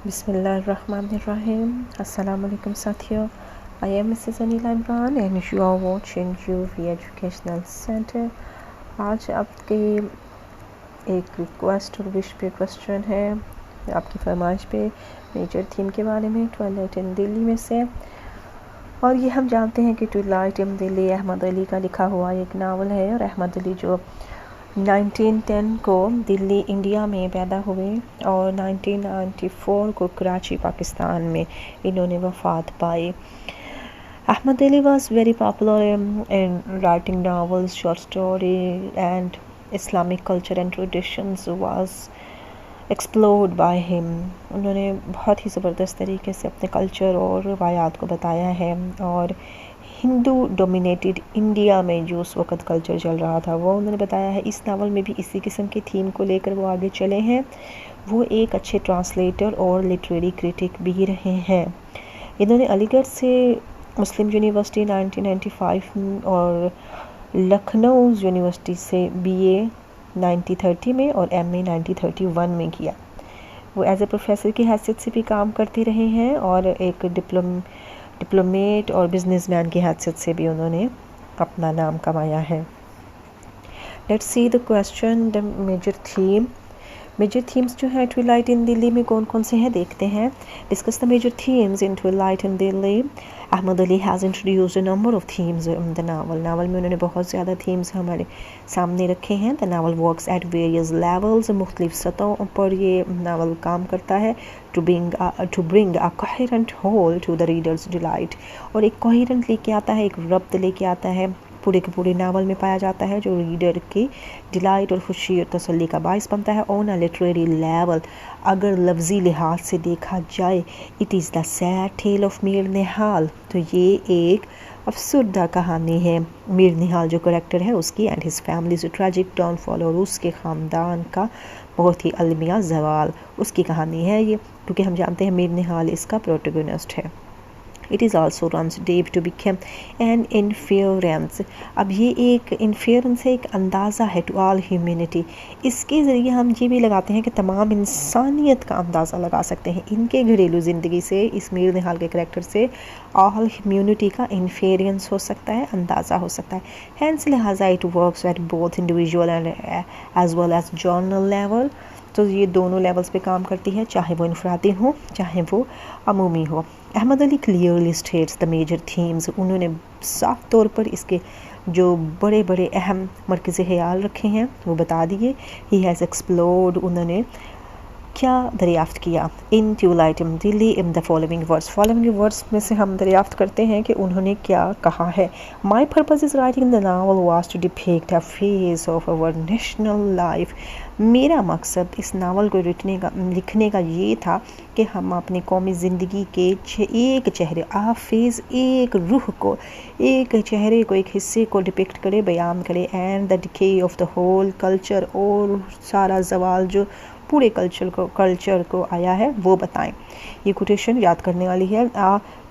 बिस्मिल्लाहिर्रहमानिर्रहीम। अस्सलाम वालेकुम साथियों, I am Mrs Anila Imran and you are watching UV educational centre. आज आपके एक रिक्वेस्ट और विश पे क्वेश्चन है, आपकी फरमाइश पे मेजर थीम के बारे में ट्वाइलाइट इन दिल्ली में से। और ये हम जानते हैं कि ट्वाइलाइट इन दिल्ली अहमद अली का लिखा हुआ एक नावल है, और अहमद अली जो 1910 को दिल्ली इंडिया में पैदा हुए और 1994 को कराची पाकिस्तान में इन्होंने वफ़ात पाई। Ahmad Ali was very popular in writing novels, short story, and Islamic culture and traditions was explored by him. उन्होंने बहुत ही ज़बरदस्त तरीके से अपने कल्चर और रवायात को बताया है, और हिंदू डोमिनेटेड इंडिया में जो उस वक़्त कल्चर चल रहा था वो उन्होंने बताया है। इस नावल में भी इसी किस्म की थीम को लेकर वो आगे चले हैं। वो एक अच्छे ट्रांसलेटर और लिटरेरी क्रिटिक भी रहे हैं। इन्होंने अलीगढ़ से मुस्लिम यूनिवर्सिटी 1995 और लखनऊ यूनिवर्सिटी से बीए 1930 में और एमए 1931 में किया। वो एज ए प्रोफेसर की हैसियत से भी काम करते रहे हैं, और एक डिप्लोमेट और बिजनेसमैन की हैसियत से भी उन्होंने अपना नाम कमाया है। Let's see the question, the major theme. Major themes जो है ट्वाइलाइट इन दिल्ली में कौन कौन से हैं देखते हैं। Discuss the major themes in Twilight in Delhi. Ahmed Ali has introduced a number of themes in the novel. Novel में उन्होंने बहुत ज़्यादा थीम्स हमारे सामने रखे हैं। The novel works at various levels, मुख्तलिफ सतहों पर ये नावल काम करता है। To bring a coherent whole to the reader's delight, और एक कोहेरेंट लेके आता है, एक रब्त लेके आता है, पूरे के पूरे नावल में पाया जाता है, जो रीडर की डिलाइट और खुशी और तसल्ली का बाइस बनता है। ऑन अ लिटरेरी लेवल, अगर लफ्ज़ी लिहाज से देखा जाए, it is the sad tale of Mir Nihal, तो ये एक अफसरदा कहानी है मीर निहाल जो करेक्टर है उसकी, एंड हिज फैमिली से ट्रेजिक डाउनफॉल, और उसके ख़ानदान का बहुत ही अलमिया जवाल, उसकी कहानी है ये, क्योंकि हम जानते हैं मीर निहाल इसका प्रोटोगोनिस्ट है। It is also runs deep to become an inference। अब ये एक inference है, एक अंदाज़ा है to all humanity। इसके ज़रिए हम ये भी लगाते हैं कि तमाम इंसानियत का अंदाज़ा लगा सकते हैं इनके घरेलू ज़िंदगी से, इस मीर निहाल के करैक्टर से all humanity का inference हो सकता है, अंदाज़ा हो सकता है। Hence लिहाजा it works at both individual and as well as journal level। तो ये दोनों लेवल्स पे काम करती है, चाहे वो इनफरादी हो चाहे वो अमूमी हो। Ahmed Ali clearly states the major themes. उन्होंने साफ तौर पर इसके जो बड़े बड़े अहम मरकज़ी ख्याल रखे हैं वो बता दिए। ही हैज़ एक्सप्लोर्ड, उन्होंने क्या दरियाफ़्त किया in Twilight in Delhi in the following words में से हम दरियाफ़्त करते हैं कि उन्होंने क्या कहा है। My purpose is writing the novel was to depict a phase of our national life. मेरा मकसद इस नावल को लिखने का ये था कि हम अपनी कौमी ज़िंदगी के एक चेहरे, फेज़, एक रूह को, एक चेहरे को, एक हिस्से को डिपिक्ट करे, बयान करे, and the decay of the whole culture, और सारा जवाल जो पूरे कल्चर को आया है वो बताएं। ये कोटेशन याद करने वाली है।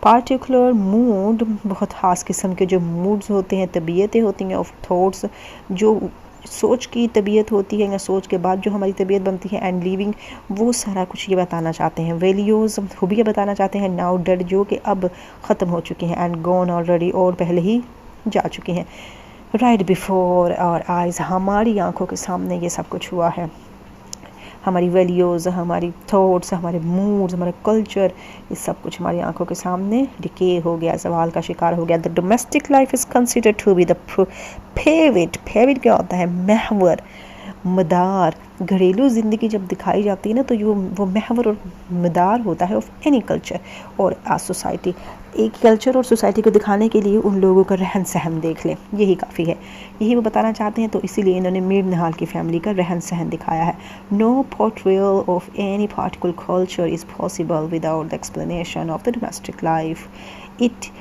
पार्टिकुलर मूड, बहुत ख़ास किस्म के जो मूड्स होते हैं, तबीयतें होती हैं, ऑफ थॉट्स, जो सोच की तबीयत होती है या सोच के बाद जो हमारी तबीयत बनती है, एंड लिविंग, वो सारा कुछ ये बताना चाहते हैं। वैल्यूज़, खूबियाँ बताना चाहते हैं। नाउ डेड, जो कि अब ख़त्म हो चुकी हैं, एंड गॉन ऑलरेडी, और पहले ही जा चुकी हैं। राइट बिफोर आवर आइज़, हमारी आंखों के सामने ये सब कुछ हुआ है। हमारी वैल्यूज़, हमारी थॉट्स, हमारे मूड्स, हमारा कल्चर, ये सब कुछ हमारी आंखों के सामने डिके हो गया, सवाल का शिकार हो गया। The domestic life is considered to be the favourite क्या होता है? महवर, मदार। घरेलू ज़िंदगी जब दिखाई जाती है ना, तो वो महवर और मदार होता है ऑफ एनी कल्चर और सोसाइटी। एक कल्चर और सोसाइटी को दिखाने के लिए उन लोगों का रहन सहन देख लें, यही काफ़ी है, यही वो बताना चाहते हैं। तो इसीलिए इन्होंने मीर निहाल की फैमिली का रहन सहन दिखाया है। No portrayal of any particular culture is possible without the explanation of the domestic life. It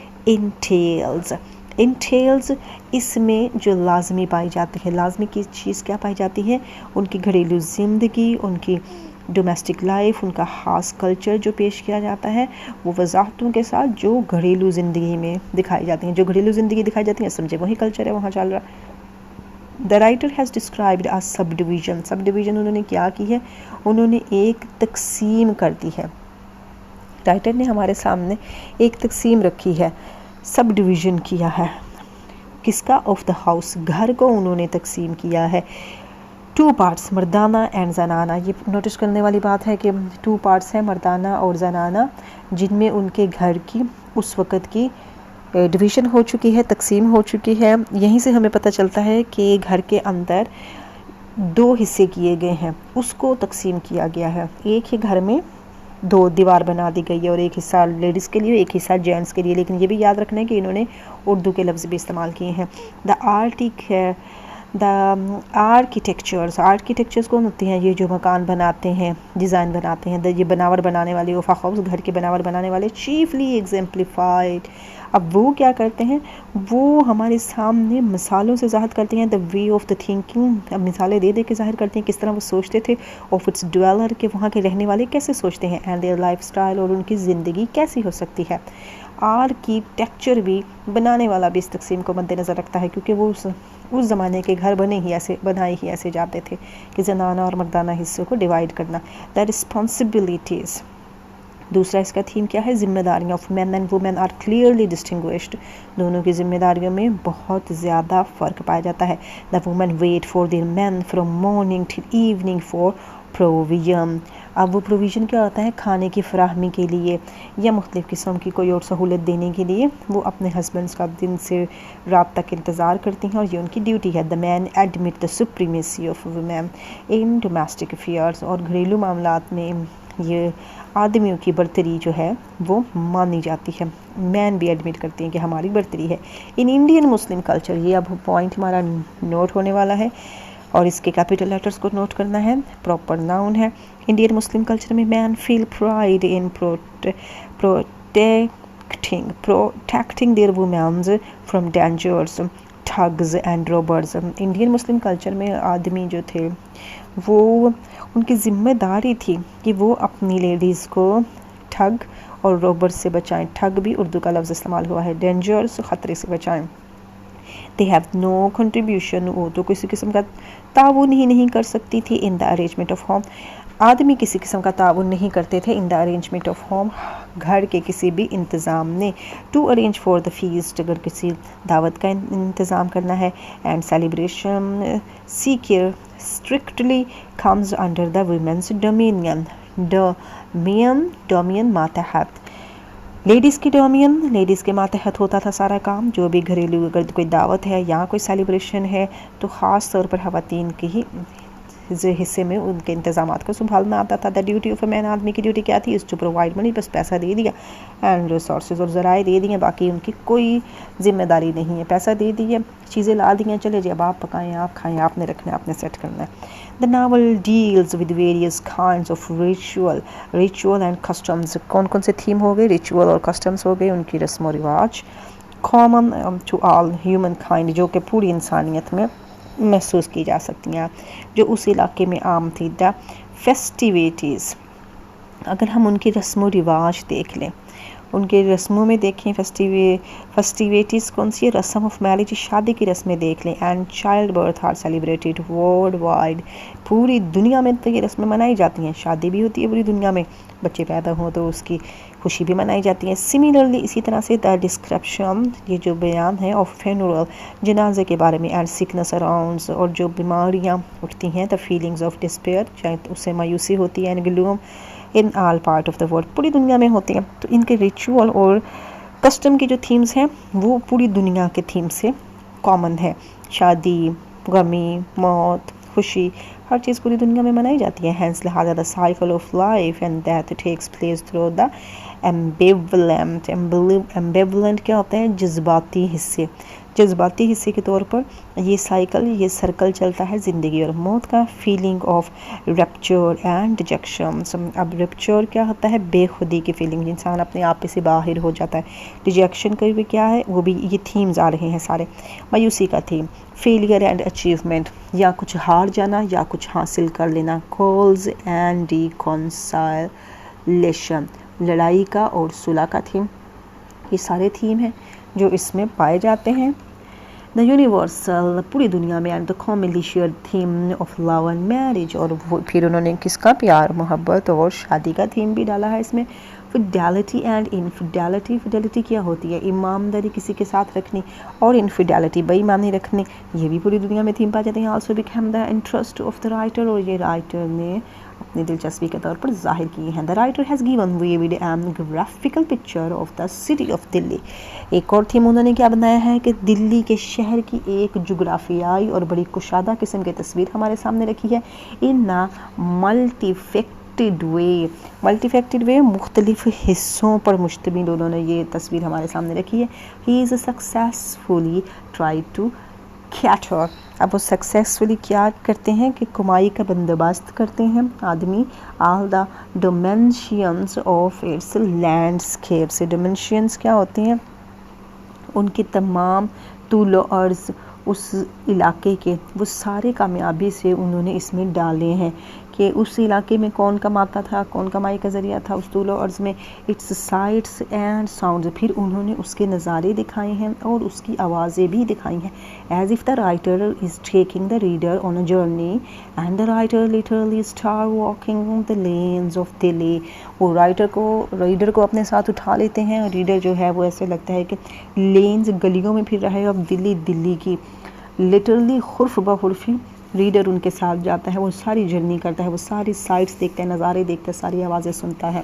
entails, इसमें जो लाजमी पाई जाती है, लाजमी की चीज़ क्या पाई जाती है? उनकी घरेलू ज़िंदगी, उनकी डोमेस्टिक लाइफ, उनका ख़ास कल्चर जो पेश किया जाता है, वो वजाहतों के साथ जो घरेलू ज़िंदगी में दिखाई जाती हैं। जो घरेलू ज़िंदगी दिखाई जाती है, समझे वही कल्चर है वहाँ चल रहा। The writer has described a subdivision उन्होंने क्या की है? उन्होंने एक तकसीम कर दी है। राइटर ने हमारे सामने एक तकसीम रखी है, सब डिवीज़न किया है। किसका? ऑफ द हाउस, घर को उन्होंने तकसीम किया है। 2 पार्ट्स, मर्दाना एंड जनाना। ये नोटिस करने वाली बात है कि 2 पार्ट्स हैं, मर्दाना और जनाना, जिनमें उनके घर की उस वक़्त की डिवीज़न हो चुकी है, तकसीम हो चुकी है। यहीं से हमें पता चलता है कि घर के अंदर 2 हिस्से किए गए हैं, उसको तकसीम किया गया है। एक ही घर में 2 दीवार बना दी गई है और एक हिस्सा लेडीज़ के लिए, एक हिस्सा जेंट्स के लिए। लेकिन ये भी याद रखना है कि इन्होंने उर्दू के लफ्ज़ भी इस्तेमाल किए हैं। द आर्किटेक्चर्स कौन होते हैं? ये जो मकान बनाते हैं, डिज़ाइन बनाते हैं, ये बनावट बनाने वाले, हाउस, घर के बनावट बनाने वाले, चीफली एग्जाम्प्लीफाइड। अब वो क्या करते हैं? वो हमारे सामने मिसालों से ज़ाहिर करते हैं, the way of the thinking. अब मिसालें दे दे के ज़ाहिर करते हैं किस तरह वो सोचते थे, ऑफ इट्स ड्वेलर, के वहाँ के रहने वाले कैसे सोचते हैं, एंड देयर लाइफ स्टाइल, और उनकी ज़िंदगी कैसी हो सकती है। आर्किटेक्चर भी, बनाने वाला भी इस तकसीम को मद्देनज़र रखता है, क्योंकि वो उस ज़माने के घर बनाए ही ऐसे जाते थे कि जनाना और मर्दाना हिस्सों को डिवाइड करना। द रिस्पॉन्सिबिलिटीज़, दूसरा इसका थीम क्या है? जिम्मेदारियाँ। Of man and women are clearly distinguished, दोनों की जिम्मेदारियों में बहुत ज़्यादा फ़र्क पाया जाता है। The women wait for their man from morning till evening for provision. अब वो प्रोविज़न क्या होता है? खाने की फराहमी के लिए या मुख्तलिफ़ किस्म की कोई और सहूलत देने के लिए वो अपने हस्बैंड्स का दिन से रात तक इंतज़ार करती हैं और ये उनकी ड्यूटी है। The man admit the supremacy of women in domestic affairs, और घरेलू मामलात में ये आदमियों की बर्तरी जो है वो मानी जाती है। मैन भी एडमिट करते हैं कि हमारी बर्तरी है। इन इंडियन मुस्लिम कल्चर, ये अब पॉइंट हमारा नोट होने वाला है और इसके कैपिटल लेटर्स को नोट करना है, प्रॉपर नाउन है। इंडियन मुस्लिम कल्चर में man feel pride in protecting their women's from dangers, thugs and robbers. Indian Muslim culture में आदमी जो थे वो, उनकी ज़िम्मेदारी थी कि वो अपनी लेडीज़ को ठग और रॉबर से बचाएं। ठग भी उर्दू का लफ्ज़ इस्तेमाल हुआ है, डेंजर्स, ख़तरे से बचाएं। दे हैव नो कंट्रीब्यूशन, वो तो किसी किस्म का ताउन ही नहीं कर सकती थी in the arrangement of home. आदमी किसी किस्म का ताउन नहीं करते थे in the arrangement of home, घर के किसी भी इंतज़ाम ने। To arrange for the feast, अगर किसी दावत का इंतज़ाम करना है, and celebration see care strictly comes under the women's dominion. Dominion मातहत, लेडीज़ की डोमियन, लेडीज़ के मातहत होता था सारा काम। जो भी घरेलू, अगर कोई दावत है या कोई सेलिब्रेशन है तो ख़ास तौर पर ख़वातीन के ही हिस्से में उनके इंतज़ामात को संभालना आता था। The duty of a man, आदमी की ड्यूटी क्या थी? इस टू प्रोवाइड मनी, बस पैसा दे दिया, एंड रिसोर्सेज और ज़राए दे दिए, बाकी उनकी कोई जिम्मेदारी नहीं है। पैसा दे दिए, चीज़ें ला दी हैं, चले जी अब आप पकाएं, आप खाएं, आपने रखना है, आपने सेट करना है। The novel deals with various kinds of ritual and customs. कौन कौन से थीम हो गए? रिचुअल और कस्टम्स हो गए, उनकी रस्म व रिवाज। Common to all humankind, जो कि पूरी इंसानियत में महसूस की जा सकती हैं, जो उस इलाके में आम थी। द फेस्टिविटीज़, अगर हम उनकी रस्म व रिवाज देख लें, उनके रस्मों में देखें, फेस्टिविटीज़ कौन सी है? रस्म ऑफ मैरिज, शादी की रस्में देख लें। And childbirth are celebrated worldwide, पूरी दुनिया में तो ये रस्में मनाई जाती हैं। शादी भी होती है पूरी दुनिया में, बच्चे पैदा हों तो उसकी खुशी भी मनाई जाती है। सिमिलरली इसी तरह से द डिस्क्रिप्शन, ये जो बयान है, ऑफ फ्यूनरल, जनाजे के बारे में, एंड सिकनेस अराउंड्स, और जो बीमारियाँ उठती हैं, द फीलिंग्स ऑफ डिस्पेयर, चाहे उससे मायूसी होती है, and gloom in all part of the world, पूरी दुनिया में होते हैं। तो इनके रिचुअल और कस्टम की जो थीम्स हैं वो पूरी दुनिया के थीम से कॉमन है। शादी, गमी, मौत, खुशी, हर चीज़ पूरी दुनिया में मनाई जाती है। हैंस लिहाजा the cycle of life and that takes place through the ambivalent. Ambivalent क्या होता है? जज्बाती हिस्से। जज्बाती हिस्से के तौर पर ये साइकिल, ये सर्कल चलता है ज़िंदगी और मौत का। Feeling of rupture and detection. अब रप्चर क्या होता है? बेखुदी की फीलिंग, इंसान अपने आप से बाहर हो जाता है। डिजेक्शन का भी क्या है? वो भी ये थीम्स आ रहे हैं सारे। मायूसी का थीम, फेलियर एंड अचीवमेंट, या कुछ हार जाना या कुछ हासिल कर लेना। कॉल्स एंड रिकॉन्सिलेशन, लड़ाई का और सुलह का थीम। ये सारे थीम हैं जो इसमें पाए जाते हैं। द यूनिवर्सल, पूरी दुनिया में, and the commonly shared theme of love and marriage, और वो फिर उन्होंने किसका? प्यार, मोहब्बत और शादी का थीम भी डाला है इसमें। Fidelity and infidelity. फिडेलिटी क्या होती है? ईमानदारी किसी के साथ रखनी, और इनफिडेलिटी बेईमानी रखनी। ये भी पूरी दुनिया में थीम पा जाते हैं। Also become the interest of the writer, और ये राइटर ने अपनी दिलचस्पी के तौर पर जाहिर किए हैं। The writer has given vivid and graphical picture of the city of Delhi. एक और थीम उन्होंने क्या बनाया है कि दिल्ली के शहर की एक जुग्राफियाई और बड़ी कुशादा किस्म की तस्वीर हमारे सामने रखी है इन मल्टीफेक्टेड वे मुख्तलिफ हिस्सों पर मुश्तमिल उन्होंने ये तस्वीर हमारे सामने रखी है। He is successfully try to cater. अब वो सक्सेसफुली क्या करते हैं कि कमाई का बंदोबस्त करते हैं आदमी all the dimensions of its landscape से। डिमेंशंस क्या होते हैं? उनके तमाम तूल अर्ज़ उस इलाके के, वो सारे कामयाबी से उन्होंने इसमें डाले हैं कि उस इलाके में कौन कमाता था, कौन कमाई का ज़रिया था उस तूल अर्ज़ में, इट्स साइट्स एंड साउंड्स। फिर उन्होंने उसके नज़ारे दिखाए हैं और उसकी आवाज़ें भी दिखाई हैं। As if the writer is taking the reader on a journey and the writer literally start walking the lanes of Delhi. वो रीडर को अपने साथ उठा लेते हैं, और रीडर जो है वो ऐसे लगता है कि लेन्स गलियों में फिर रहा है। अब दिल्ली की लिटरली हुर्फ बहुर्फी रीडर उनके साथ जाता है, वो सारी जर्नी करता है, वो सारी साइट्स देखता है, नज़ारे देखता है, सारी आवाज़ें सुनता है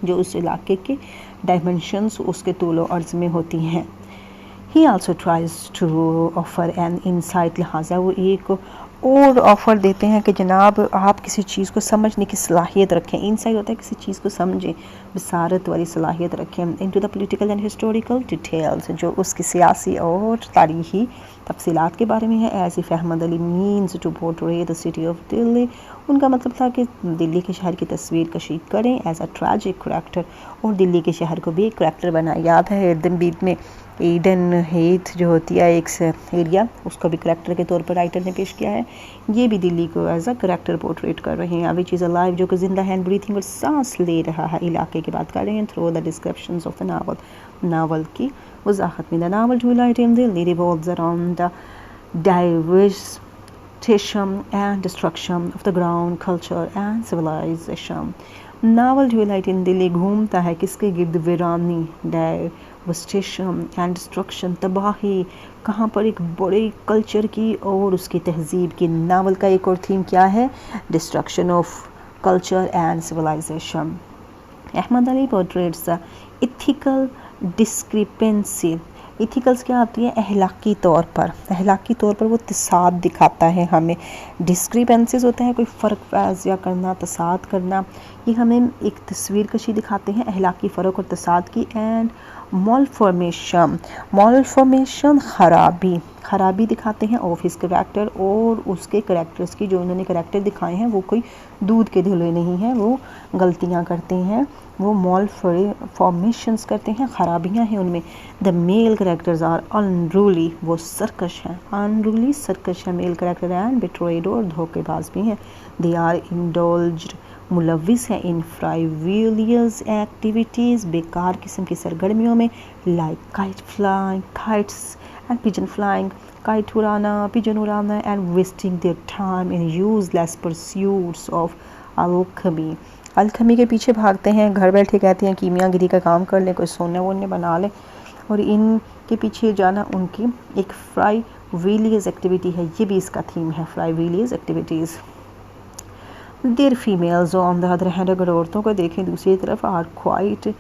जो उस इलाके के डायमेंशंस उसके तूल अर्ज़ में होती हैं। He also tries to offer an insight. लिहाजा वो एक और ऑफ़र देते हैं कि जनाब आप किसी चीज़ को समझने की सलाहियत रखें। इंसाइट होता है किसी चीज़ को समझें, बसारत वाली सलाहियत रखें। Into the political and historical details, जो उसकी सियासी और तारीख़ी तफसीलात के बारे में है। As if Ahmed Ali means to portray the city of Delhi. उनका मतलब था कि दिल्ली के शहर की तस्वीर कशी करें एज अ ट्रैजिक करैक्टर, और दिल्ली के शहर को भी एक करैक्टर बनाया। याद है एकदम बीच में ईडन हेथ जो होती है एक एरिया, उसको भी करैक्टर के तौर पर राइटर ने पेश किया है। ये भी दिल्ली को एज अ करैक्टर पोर्ट्रेट कर रहे हैं। विच इज़ अ लाइफ, जो कि जिंदा है, ब्रीथिंग और सांस ले रहा है, इलाके की बात कर रहे हैं। Through the descriptions of the novel की वजाहत में। The novel Twilight in Delhi revolves around the diversification and destruction of the ground culture and civilization। Novel Twilight in Delhi घूमता है किसके गिर्द? वीरानी, डेवस्टेशन एंड डिस्ट्रक्शन, तबाही, कहाँ पर? एक बड़े कल्चर की और उसकी तहजीब की। नावल का एक और थीम क्या है? Destruction of culture and civilisation. Ahmed Ali portrays the ethical discrepancy. Ethicals क्या आती है? अहलाकी तौर पर वो तसाद दिखाता है हमें। डिस्क्रिपेंसीज होता है कोई फ़र्क वाज़िया करना, तसाद करना। ये हमें एक तस्वीर कशी दिखाते हैं अहलाकी फ़र्क और तसाद की। एंड मॉलफॉर्मेशन खराबी दिखाते हैं ऑफ हिज करैक्टर, और उसके करैक्टर्स की। जो उन्होंने करैक्टर दिखाए हैं वो कोई दूध के धुले नहीं हैं, वो गलतियां करते हैं, वो मॉलफॉर्मेशंस करते हैं, खराबियां हैं उनमें। The male characters are unruly, वो सरकश हैं, अनरूली सरकश है मेल करैक्टर। एंड बिट्रेड, और धोखेबाज भी हैं। दे आर इंडोल्ज्ड, मुलविस है इन फ्राइविलियस एक्टिविटीज़, बेकार किस्म की सरगर्मियों में। Like kites and pigeon flying, kite उड़ाना, पिजन उड़ाना। And wasting their time in useless pursuits of अलखमी के पीछे भागते हैं, घर बैठे कहते हैं कीमियागिरी का काम कर लें, कोई सोने वोने बना लें, और इनके पीछे जाना उनकी एक फ्राइविलियस एक्टिविटी है। ये भी इसका थीम है, frivolous activities. Their females on the other hand, अगर औरतों को देखें दूसरी तरफ, आर क्वाइट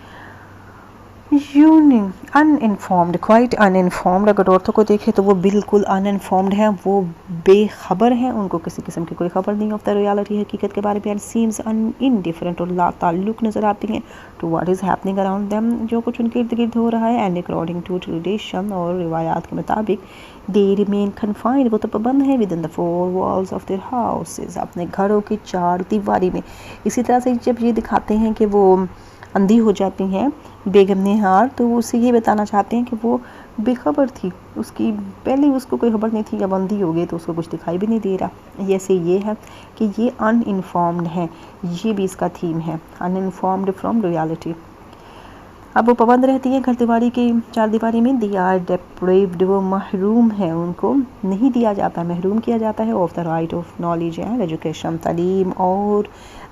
अनइनफॉर्म्ड। अगर औरतों को देखें तो वो बिल्कुल अनइनफॉर्म्ड हैं, वो बेखबर हैं, उनको किसी किस्म की कोई खबर नहीं ऑफ द रियलिटी, हकीकत के बारे में। एंड सीम्स इनडिफरेंट, और लाताल्लुक नज़र आती हैं to what is happening around them, जो कुछ उनके इर्द गिर्द हो रहा है। एंड अकॉर्डिंग टू ट्रेडिशन, और रिवायात के मुताबिक, दे रिमेन कन्फाइंड, वो तो पाबंद है, with in the 4 walls of their houses, अपने घरों की 4 दीवारी में। इसी तरह से जब ये दिखाते हैं कि वो अंधी हो जाती हैं बेगम निहार, तो वो उसे ये बताना चाहते हैं कि वो बेखबर थी, उसकी पहले उसको कोई खबर नहीं थी, जब अंधी हो गई तो उसको कुछ दिखाई भी नहीं दे रहा। जैसे ये है कि ये अनइनफॉर्म्ड है, ये भी इसका थीम है, अनइनफॉर्म्ड फ्रॉम रियलिटी। अब वो पाबंद रहती है घर दीवारी की 4 दीवारी में। दे आर डेप्रेव्ड, वो महरूम है, उनको नहीं दिया जाता, महरूम किया जाता है of the right of knowledge and education, तालीम और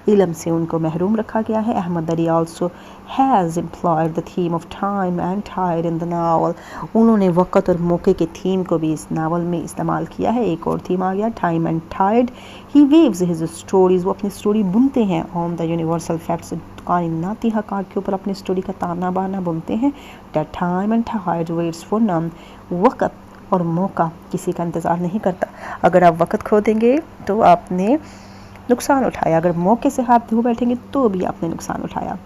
इल्म से उनको महरूम रखा गया है। Ahmad Ali also has employed the theme of time and tide in the novel. उन्होंने वक़्त और मौके के थीम को भी इस नावल में इस्तेमाल किया है। एक और थीम आ गया, time and tide. He weaves his stories, वो अपनी स्टोरी बुनते हैं ऑन द यूनिवर्सल फैक्ट्स, कायनाती हक़ाक़ के ऊपर अपनी स्टोरी का ताना बाना बुनते हैं। That time and tide waits for none, वक़्त और मौका किसी का इंतज़ार नहीं करता। अगर आप वक़्त खो देंगे तो आपने नुकसान उठाया, अगर मौके से हाथ धो बैठेंगे तो भी आपने नुकसान उठाया।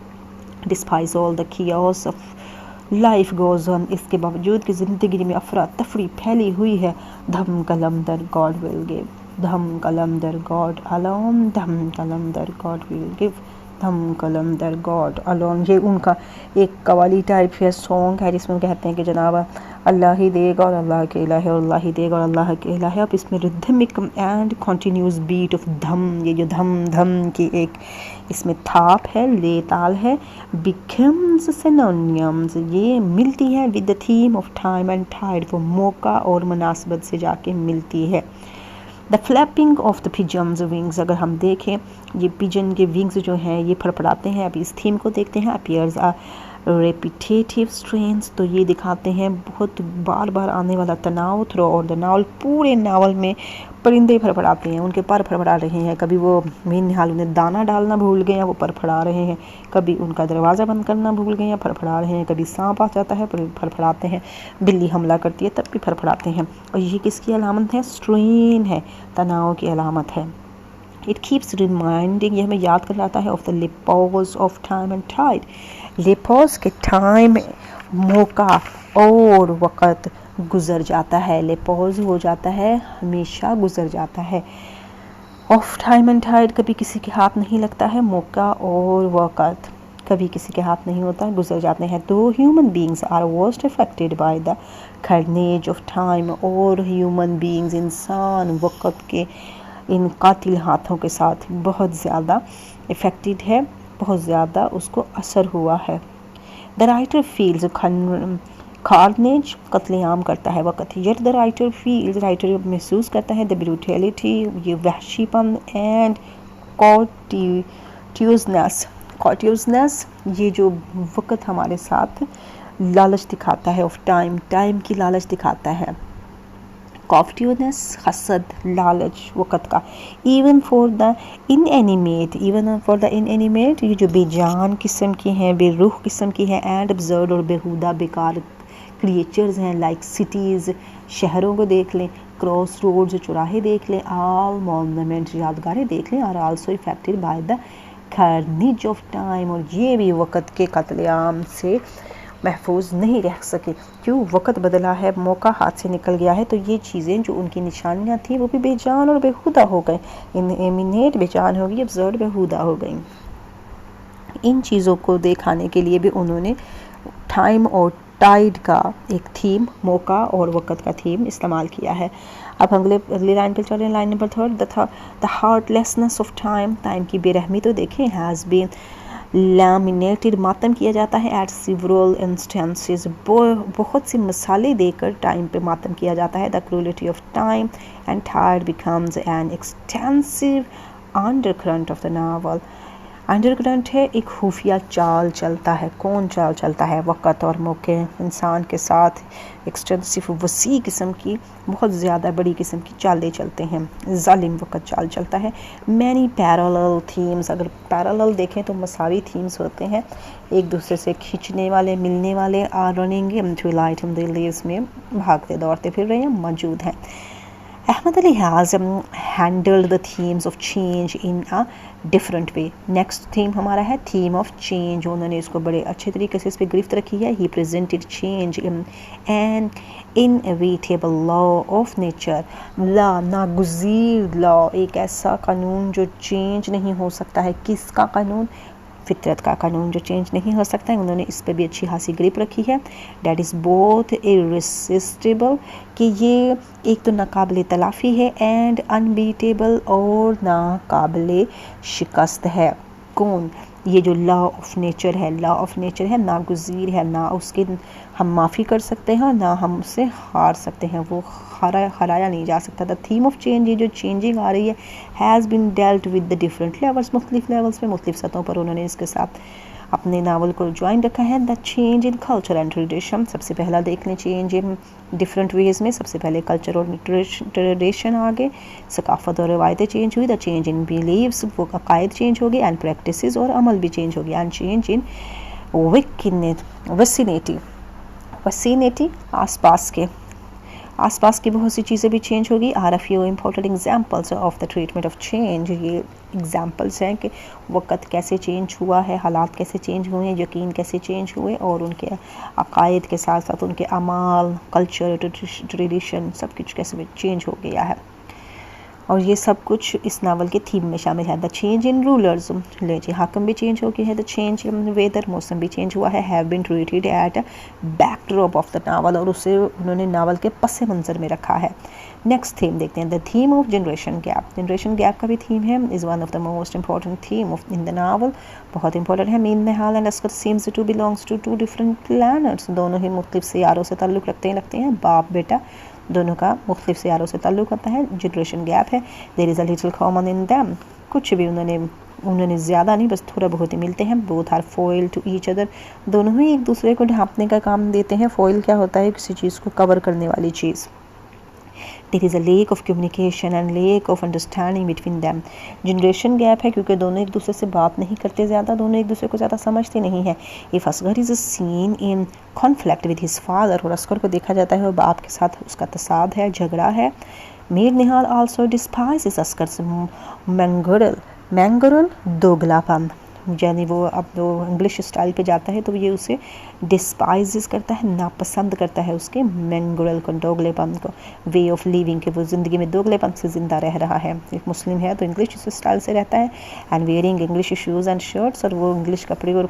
Despise all the chaos of life goes on, इसके बावजूद कि ज़िंदगी में अफरा तफरी फैली हुई है, धम कलम दर गॉड विल गिव, धम कलम दर गॉड अलोन, धम कलम दर गॉड विल गिव, धम कलम दर गॉड अलोन। ये उनका एक कवाली टाइप है, सॉन्ग है, जिसमें कहते हैं कि जनाब अल्लाह ही देगा और अल्लाह के इलाह है और अल्लाह ही देगा और अल्लाह के इलाह है। अब इसमें rhythmic and continuous beat of धम, ये जो धम धम की एक इसमें थाप है, ले ताल है, बिकम्स सिनोनिम्स, ये मिलती है with the theme of time and tide, वो मौका और मुनासबत से जाके मिलती है। The flapping of the pigeons wings, अगर हम देखें ये पिजन के विंग्स जो हैं ये फड़फड़ाते हैं। अभी इस थीम को देखते हैं, अपीयर्स आ रेपिटेटिव स्ट्रेंस, तो ये दिखाते हैं बहुत बार बार आने वाला तनाव थ्रू और द नावल। पूरे नावल में परिंदे फड़फड़ाते हैं, उनके पर फड़फड़ा रहे हैं, कभी वो मेन हाल उन्हें दाना डालना भूल गए हैं वो फड़फड़ा रहे हैं, कभी उनका दरवाज़ा बंद करना भूल गए हैं फड़फड़ा रहे हैं, कभी सांप आ जाता है फड़फड़ाते हैं, बिल्ली हमला करती है तब भी फड़फड़ाते हैं। और ये किसकी अलामत है? स्ट्रेन है, तनाव की अलामत है। इट कीप्स रिमाइंडिंग, ये हमें याद कराता है, of the lapse of time and tide, lapse के टाइम मौका और वक़्त गुज़र जाता है, लिपोज हो जाता है, हमेशा गुज़र जाता है। ऑफ टाइम एंड टाइड, कभी किसी के हाथ नहीं लगता है, मौका और वक़्त कभी किसी के हाथ नहीं होता, गुजर जाते हैं। तो human beings are worst affected by the carnage of time, और ह्यूमन बींग्स इंसान वक़्त के इन कातिल हाथों के साथ बहुत ज़्यादा इफ़ेक्टेड है, बहुत ज़्यादा उसको असर हुआ है। द राइटर फील्स कार्नेज, कत्लेआम करता है वक़्त, yet the writer feels, writer महसूस करता है द ब्रूटैलिटी, ये वहशीपन, एंड कॉर्टियसनेस, ये जो वक़्त हमारे साथ लालच दिखाता है, ऑफ टाइम, टाइम की लालच दिखाता है, कॉफ्टियोनेस, हसद, लालच वक़्त का। इवन फॉर द इनएनिमेट, ये जो बेजान किस्म की हैं, बेरूह किस्म की हैं, एंड अब्सर्ड और बेहुदा बेकार क्रिएचर्स हैं, लाइक सिटीज़, शहरों को देख लें, क्रॉस रोड्स, चौराहे देख लें, ऑल मॉन्यूमेंट, यादगारें देख लें, are also affected by the carnage of time, और ये भी वक़्त के कत्लेआम से महफूज नहीं रह सके। क्यों? वक़्त बदला है, मौका हाथ से निकल गया है, तो ये चीज़ें जो उनकी निशानियाँ थी वो भी बेजान और बेहुदा हो गए, इनएमिनेट बेजान हो गई, अब्सर्ड बेहुदा हो गई। इन चीज़ों को दिखाने के लिए भी उन्होंने टाइम और टाइड का एक थीम, मौका और वक़्त का थीम इस्तेमाल किया है। अब हम अगली लाइन पर चल रहे हैं, line number 3, the heartlessness of time, time की बेरहमी तो देखें, हैज़ बीन लैमिनेटेड, मातम किया जाता है, एट सिवरल इंस्टेंसेस, बहुत सी मिसालें देकर टाइम पे मातम किया जाता है। The cruelty of time and tide becomes an extensive undercurrent of the novel, undercurrent है, एक खुफिया चाल चलता है। कौन चाल चलता है? वक़्त और मौके इंसान के साथ एक्सटेंसिव, वसी किस्म की, बहुत ज़्यादा बड़ी किस्म की चालें चलते हैं, जालिम वक़्त चाल चलता है। मैनी पैरेलल थीम्स, अगर पैरेलल देखें तो मसावी थीम्स होते हैं, एक दूसरे से खींचने वाले, मिलने वाले, are running through light in the lanes में भागते दौड़ते फिर रहे हैं, मौजूद हैं। Ahmed Ali has handled the themes of change in a different way. Next theme हमारा है theme of change. उन्होंने इसको बड़े अच्छे तरीके से इस पर गिरफ्त रखी है. He presented change in an inevitable law of nature. नागुज़ीर law, एक ऐसा कानून जो चेंज नहीं हो सकता है. किसका कानून? फितरत का कानून जो चेंज नहीं हो सकता है. उन्होंने इस पर भी अच्छी खासी ग्रिप रखी है. डैट इज़ बोथ इररेसिस्टिबल, कि ये एक तो नाकाबिले तलाफ़ी है, एंड अनबीटेबल, और नाकाबिले शिकस्त है. कौन? ये जो लॉ ऑफ नेचर है नागुज़ीर है, ना उसके हम माफ़ी कर सकते हैं ना हम उससे हार सकते हैं, वो हराया नहीं जा सकता। द थीम ऑफ चेंज, ये जो चेंजिंग आ रही है, has been dealt with the different levels, मुख्तलिफ लेवल्स पे मुख्तलिफ सतहों पर उन्होंने इसके साथ अपने नावल को ज्वाइन रखा है। The change in culture and tradition, सबसे पहला देख लें चेंज इन डिफरेंट वेज़ में, सबसे पहले कल्चर और ट्रेडिशन आगे, सकाफ़त और रवायतें चेंज हुई। द चेंज इन बिलीव्स, वो अकायद चेंज हो गए, एंड प्रैक्टिसेस और अमल भी चेंज हो गया। एंड चेंज इन वसीनेटी, आसपास की बहुत सी चीज़ें भी चेंज होगी। Are a few important examples of the treatment of change, ये एग्जाम्पल्स हैं कि वक़्त कैसे चेंज हुआ है, हालात कैसे चेंज हुए हैं, यकीन कैसे चेंज हुए, और उनके अकायद के साथ साथ उनके अमाल, कल्चर, ट्रेडिशन सब कुछ कैसे चेंज हो गया है। और ये सब कुछ इस नावल के थीम में शामिल है। द चेंज इन रूलर्स, ले जी हाकम भी चेंज हो गया है। द चेंज इन वेदर, मौसम भी चेंज हुआ है। Have been treated at a backdrop of the novel, और उसे उन्होंने नावल के पस मंज़र में रखा है। नेक्स्ट थीम देखते हैं, the theme of generation gap. Generation gap का भी थीम है, is one of the most important theme of in the novel, बहुत इंपॉर्टेंट है। Mir Nihal and Asghar seems to belongs to two different planets, दोनों ही मुख्तलिफ सियारों से ताल्लुक़ रखते हैं, बाप बेटा दोनों का मुख्तलिफ सियारों से ताल्लुक़ होता है। जनरेशन गैप है। There is a little common in them, कुछ भी उन्होंने ज़्यादा नहीं, बस थोड़ा बहुत ही मिलते हैं। Both are foil to each other, दोनों ही एक दूसरे को ढांपने का काम देते हैं। फॉइल क्या होता है, किसी चीज़ को कवर करने वाली चीज़। There is a lack of communication and lack of understanding between them, generation gap है क्योंकि दोनों एक दूसरे से बात नहीं करते ज़्यादा, दोनों एक दूसरे को ज़्यादा समझते नहीं हैं। If Asghar is seen in conflict with his father, और असगर को देखा जाता है और बाप के साथ उसका तसाद है, झगड़ा है। मीर निहाल आल्सो डिस्पाइसेस असगर्स मैंगरल दोगलापन, यानी वो अब वो इंग्लिश स्टाइल पे जाता है तो ये उसे डिस्पाइज करता है, नापसंद करता है उसके मैंगुरल को, दोगलेपन को, वे ऑफ लिविंग के, वो ज़िंदगी में दोगलेपन से ज़िंदा रह रहा है। एक मुस्लिम है तो इंग्लिश स्टाइल से रहता है। And wearing English shoes and shirts, और वो इंग्लिश कपड़े और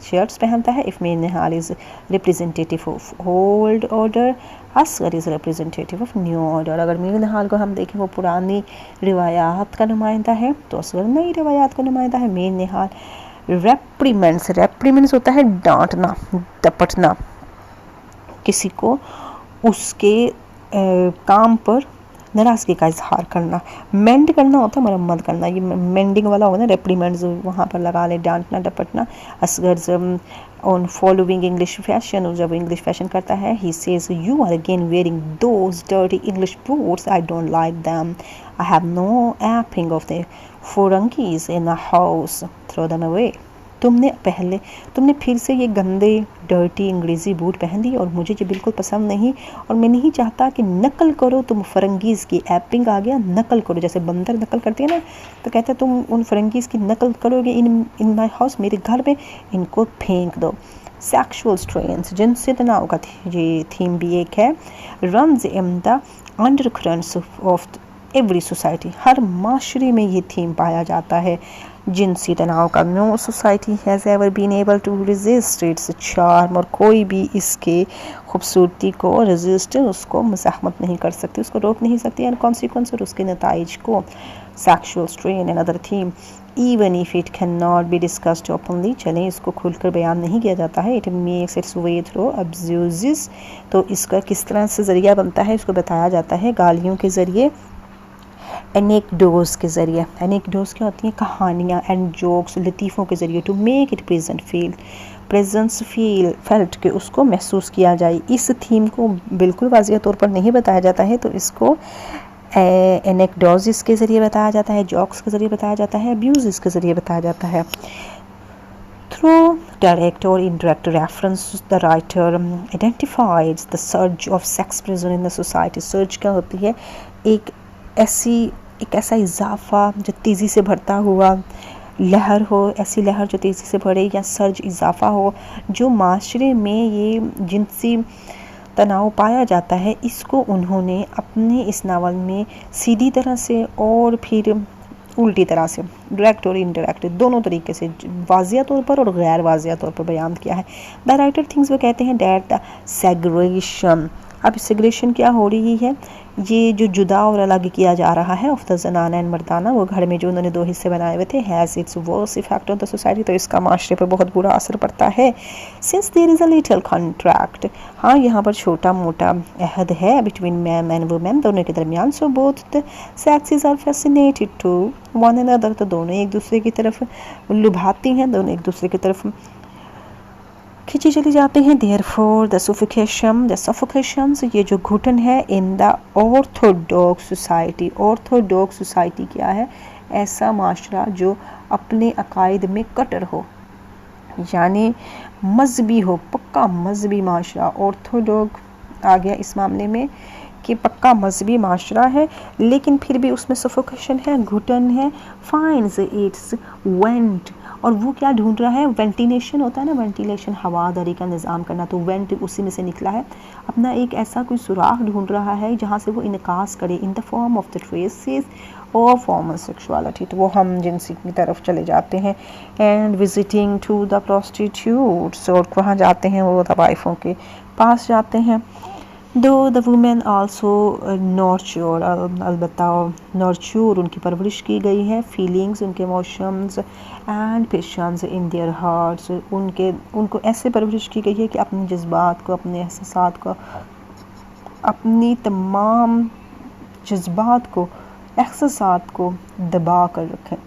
शर्ट्स पहनता है। If Mir Nihal is representative of old order, Asghar is representative of new order. अगर मीर निहाल को हम देखें वो पुरानी रिवायात का नुमाइंदा है तो असगर नई रिवायात का नुमाइंदा है। मीर निहाल रेप्रीमेंट्स होता है डांटना, डपटना, किसी को उसके काम पर नाराज़गी का इजहार करना। मेंड करना होता है मरम्मत करना, ये मेंडिंग वाला होगा ना, रेप्रीमेंट्स वहाँ पर लगा ले, डांटना डपटना। Asghar on following English fashion, और जब इंग्लिश फैशन करता है, he says you are again wearing those dirty English boots, I don't like them, I have no aping of the feringhees in the house, throw them away. तुमने फिर से ये गंदे dirty अंग्रेज़ी बूट पहन दिए और मुझे ये बिल्कुल पसंद नहीं, और मैं नहीं चाहता कि नकल करो तुम फरंगीज़ की। एपिंग आ गया, नकल करो, जैसे बंदर नकल करती है ना, तो कहते हैं तुम उन फरंगीज़ की नकल करोगे इन माई हाउस, मेरे घर में, इनको फेंक दो। सेक्शुअल स्ट्रेन्स, जिनसे तनाव का ये थीम भी एक है। Runs in the undercurrents of every society, हर माशरे में ये थीम पाया जाता है जिनसी तनाव का। No society has ever been able to resist its charm, और कोई भी इसके खूबसूरती को रेजिस्ट, उसको मज़ाहमत नहीं कर सकती, उसको रोक नहीं सकती, एंड कॉन्सिक्वेंस और उसके नताइज को। Sexual strain and other theme, even if it can not be discussed openly, चलें इसको खुलकर बयान नहीं किया जाता है। It makes it's way through abuse, तो इसका किस तरह से ज़रिया बनता है इसको बताया जाता है गालियों के ज़रिए, एनेक्डोज के ज़रिए। एनेक्डोज क्या होती हैं, कहानियाँ, एंड जोक्स, लतीफ़ों के ज़रिए। To make it presence feel felt, के उसको महसूस किया जाए। इस थीम को बिल्कुल वाज़िह तौर पर नहीं बताया जाता है, तो इसको एनेक्डोज़ के ज़रिए बताया जाता है, जोक्स के ज़रिए बताया जाता है, अब्यूज़ के ज़रिए बताया जाता है। थ्रू डायरेक्ट और indirect reference the writer identifies the surge of sex prison in the society. Surge क्या होती है, एक ऐसा इजाफा जो तेज़ी से बढ़ता हुआ, लहर हो, ऐसी लहर जो तेज़ी से बढ़े, या सर्ज इजाफा हो जो माशरे में ये जिनसी तनाव पाया जाता है, इसको उन्होंने अपने इस नावल में सीधी तरह से और फिर उल्टी तरह से, डायरेक्ट और इनडायरेक्ट दोनों तरीके से, वाज़िह तौर पर और गैर वाज़िह तौर पर बयान किया है। द राइटर थिंग्स, वो कहते हैं, डैट द सेग्रेगेशन अब सेग्रेगेशन क्या हो रही है, ये जो जुदा और अलग किया जा रहा है ऑफ द जनाना एंड मर्दाना, वो घर में जो उन्होंने 2 हिस्से बनाए हुए थे, has its worse effect on the society, तो इसका माशरे पर बहुत बुरा असर पड़ता है। Since there is a little contract, हाँ यहाँ पर छोटा मोटा अहद है बिटवीन मैन एंड वुमेन, दोनों के दरमियान, so both the sexes are fascinated to one another, तो दोनों एक दूसरे की तरफ लुभाती हैं, दोनों एक दूसरे की तरफ खिंची चली जाते हैं। देयरफॉर द सफोकेशंस, ये जो घुटन है in the Orthodox society, Orthodox society क्या है, ऐसा माशरा जो अपने अकायद में कट्टर हो, यानी मजहबी हो, पक्का मजहबी माशरा। ऑर्थोडॉक्स आ गया इस मामले में कि पक्का मजहबी माशरा है, लेकिन फिर भी उसमें सफोकेशन है, घुटन है। फाइंड्स इट्स वेंट, और वो क्या ढूंढ रहा है, वेंटिलेशन होता है ना, वेंटिलेशन हवादारी का निज़ाम करना, तो वेंट उसी में से निकला है, अपना एक ऐसा कोई सुराख ढूंढ रहा है जहाँ से वो इनकास करे in the form of the traces और फॉर्मल सेक्सुअलिटी, तो वो हम जिनसी की तरफ चले जाते हैं। And visiting to the prostitutes, और कहाँ जाते हैं वो, तवाइफों के पास जाते हैं। दो द वुमेन आल्सो नॉर्चर, अलबत्ता नॉर्चर उनकी परवरिश की गई है, फीलिंग्स उनके emotions and patience in their hearts, उनको ऐसे परवरिश की गई है कि अपने जज्बात को, अपने एहसासात को, अपनी तमाम जज्बात को, एहसासात को दबा कर रखें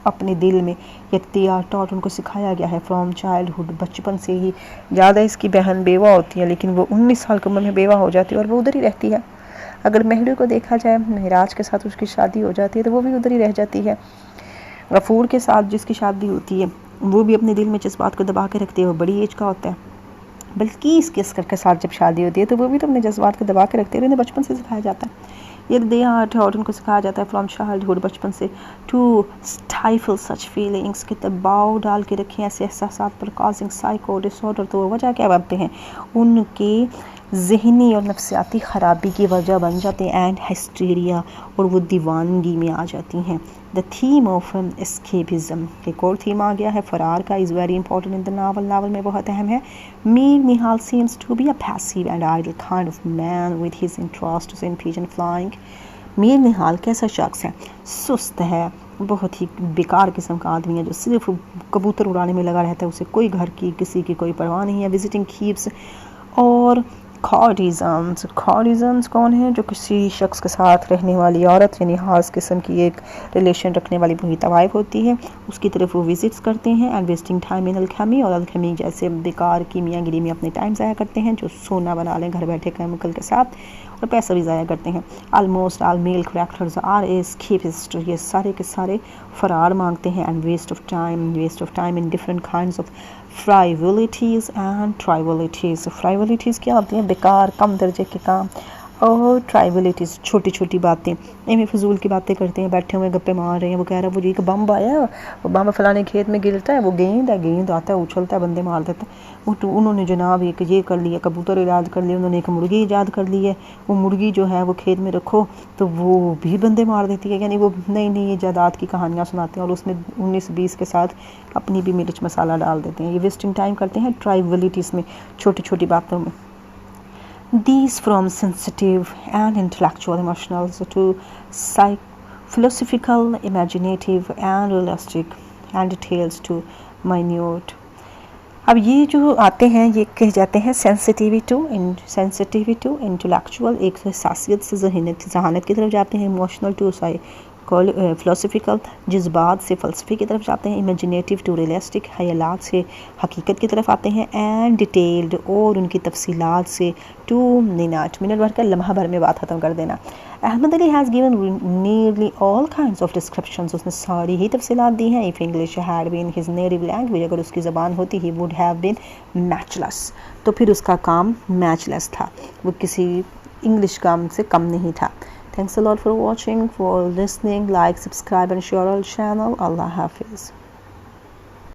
अपने दिल में। इख्तियार टॉट उनको सिखाया गया है फ्रॉम चाइल्डहुड, बचपन से ही। ज़्यादा इसकी बहन बेवा होती है, लेकिन वो 19 साल की उम्र में बेवा हो जाती है और वो उधर ही रहती है। अगर महरू को देखा जाए, महराज के साथ उसकी शादी हो जाती है तो वो भी उधर ही रह जाती है। गफूर के साथ जिसकी शादी होती है वो भी अपने दिल में जज्बात को दबा के रखती है, वो बड़ी एज का होता है। बल्कि इसके असकर के साथ जब शादी होती है तो वो भी तो अपने जज्बात को दबा के रखते हैं, उन्हें बचपन से सिखाया जाता है। ये दे आर्ट और उनको सिखाया जाता है फ्रॉम चाइल्डहुड, बचपन से, टू स्टाइफल सच फीलिंग्स, कि दबाव डाल के रखें ऐसे एहसासात पर, कॉजिंग साइको डिसऑर्डर, तो वजह क्या बनते हैं, उनके जहनी और नफ्सियाती ख़राबी की वजह बन जाते हैं, एंड हिस्टीरिया, और वो दीवानगी में आ जाती हैं। द थीम ऑफ एस्केपिज्म, एक और थीम आ गया है फ़रार का, is very important in the novel, novel में बहुत अहम है। Mir Nihal seems to be a passive and idle kind of man with his interest in pigeon flying. Mir Nihal कैसा शख्स है, सुस्त है, बहुत ही बेकार किस्म का आदमी है जो सिर्फ कबूतर उड़ाने में लगा रहता है, उसे कोई घर की किसी की कोई परवाह नहीं है। विजिटिंग कीप्स और कॉर्टिजन्स कौन है, जो किसी शख्स के साथ रहने वाली औरत, यानी खास किस्म की एक रिलेशन रखने वाली वही तवाइफ होती है, उसकी तरफ वो विजिट्स करते हैं। एंड वेस्टिंग टाइम इन अलखमी, और अलखमी जैसे बेकार कीमियागिरी में अपने टाइम ज़ाया करते हैं, जो सोना बना लें घर बैठे केमिकल के साथ, और पैसा भी ज़ाया करते हैं। Almost all male characters are escapist, ये सारे के सारे फ़रार मांगते हैं। And waste of time in different kinds of frivolities and trivialities. Frivolities क्या होती हैं, बेकार कम दर्जे के काम, और ट्राइवलिटीज़ छोटी छोटी बातें, इनमें फजूल की बातें करते हैं, बैठे हुए गप्पे मार रहे हैं, वो कह रहा है वो जी एक बम आया, वो बम फलाने खेत में गिरता है, वो गेंद आता है, उछलता है, बंदे मार देता है। उन्होंने जनाब एक ये कर लिया, कबूतर ईजाद कर लिया, उन्होंने एक मुर्गी ईजाद कर ली है, वो मुर्गी जो है वो खेत में रखो तो वो भी बंदे मार देती है। यानी वो नई नई ईजादात की कहानियाँ सुनाते हैं और उसमें 19-20 के साथ अपनी भी मिर्च मसाला डाल देते हैं। ये वेस्टिंग टाइम करते हैं ट्राइवलिटीज़ में, छोटी छोटी बातों में। These from sensitive and intellectual emotionals to philosophical, imaginative and realistic and details to minute। अब ये जो आते हैं ये कह जाते हैं सेंसिटिविटी टू इंटेलेक्चुअल, एक हसासियत से जहानत की तरफ जाते हैं। इमोशनल टू फिलोसफिकल, जज्बात से फ़लसफ़े की तरफ जाते हैं। इमेजिनेटिव टू रियलिस्टिक, ख़यालात से हकीकत की तरफ आते हैं। एंड डिटेल्ड, और उनकी तफसीलात से, टू मिनट भर का लम्हा भर में बात ख़त्म कर देना। Ahmad Ali has given nearly all kinds of descriptions, उसने सारी ही तफसीलात दी हैं। If English had been his native language, अगर उसकी ज़बान होती he would have been matchless, तो फिर उसका काम मैचलेस था, वो किसी इंग्लिश काम से कम नहीं था। Thanks a lot for watching, for listening, like, subscribe and share our channel. Allah Hafiz.